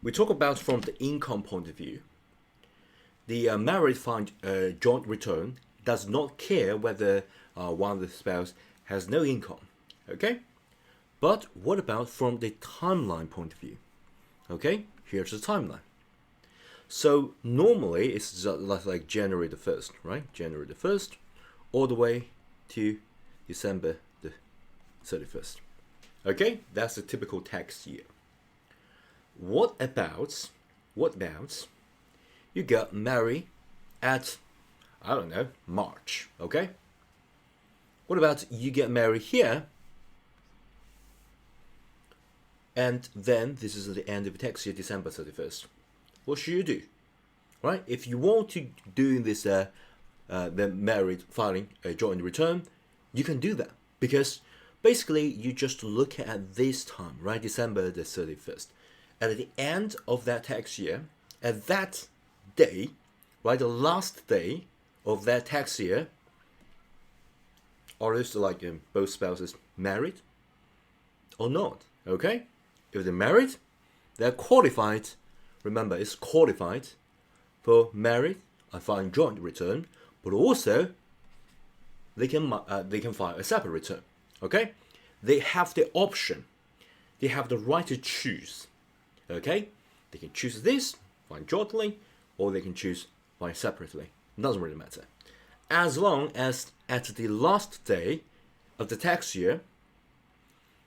we talk about from the income point of view. The married filing joint return does not care whether one of the spouse has no income. Okay? But what about from the timeline point of view? Okay, here's the timeline. So normally it's just like January the 1st, right? January the 1st all the way to December the 31st. Okay, that's the typical tax year. What about you got married at, I don't know, March, okay? What about you get married here, and then this is the end of the tax year, December 31st. What should you do? Right? If you want to do this the married filing a joint return, you can do that. Because basically you just look at this time, right? December the 31st. And at the end of that tax year, at that day, right, the last day of that tax year, are those like both spouses married or not? Okay? If they're married, they're qualified. Remember, it's qualified for married and filing joint return, but also they can file a separate return. Okay? They have the option. They have the right to choose. Okay? They can choose this, file jointly, or they can choose file separately. It doesn't really matter. As long as at the last day of the tax year,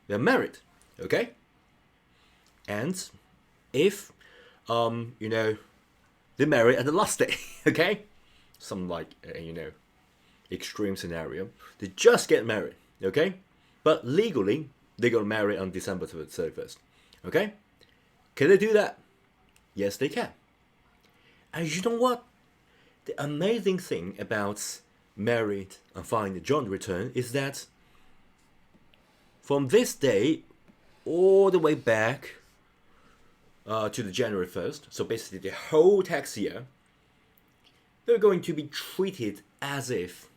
they're married. Okay? And if they're married at the last day, okay? Some like extreme scenario. They just get married, okay? But legally, they got married on December 31st, okay? Can they do that? Yes, they can. And you know what? The amazing thing about married and filing the joint return is that from this day all the way back to the January 1st, so basically the whole tax year, they're going to be treated as if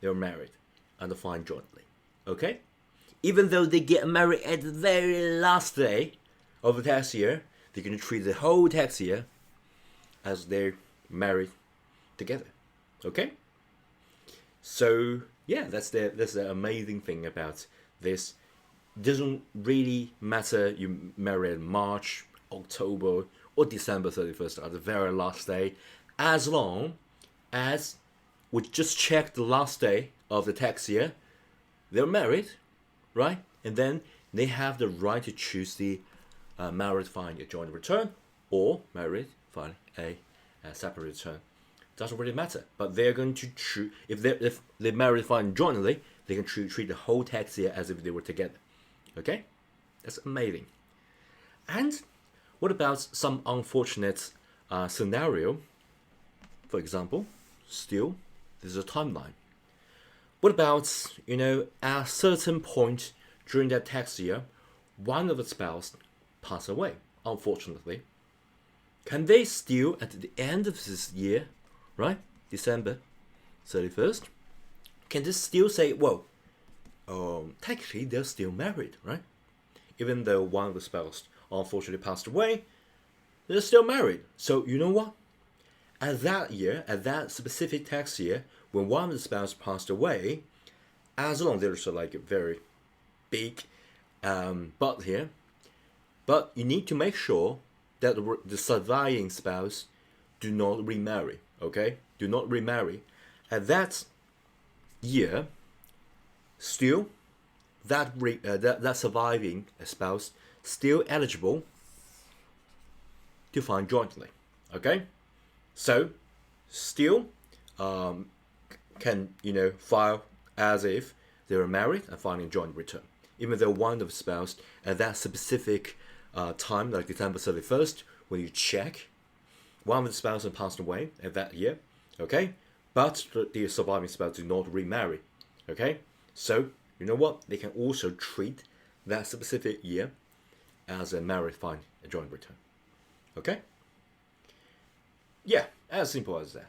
they're married and filing jointly. Okay? Even though they get married at the very last day of the tax year, they're going to treat the whole tax year as they're married together. Okay? So yeah, that's the amazing thing about this. It doesn't really matter you marry in March, October, or December 31st at the very last day, as long as we just check the last day of the tax year, they're married, right? And then they have the right to choose the married filing a joint return or married filing a separate return. Doesn't really matter, but they're going to choose if they're married filing jointly, they can treat the whole tax year as if they were together. Okay, that's amazing. And what about some unfortunate scenario? For example, still there's a timeline. What about at a certain point during that tax year, one of the spouse pass away? Unfortunately, can they still at the end of this year, right, December 31st, can they still say, well, technically they're still married, right? Even though one of the spouse unfortunately passed away, they're still married. So you know what? At that year, at that specific tax year, when one of the spouse passed away, as long as there's like a very big but here, but you need to make sure that the surviving spouse do not remarry. Okay, do not remarry. At that year, still that surviving spouse still eligible to file jointly. Okay, so still can file as if they were married and filing a joint return, even though one of the spouse at that specific time, like December 31st, when you check, one of the spouses passed away at that year. Okay, but the surviving spouse did not remarry. Okay, so you know what? They can also treat that specific year as a married filing a joint return. Okay? Yeah, as simple as that.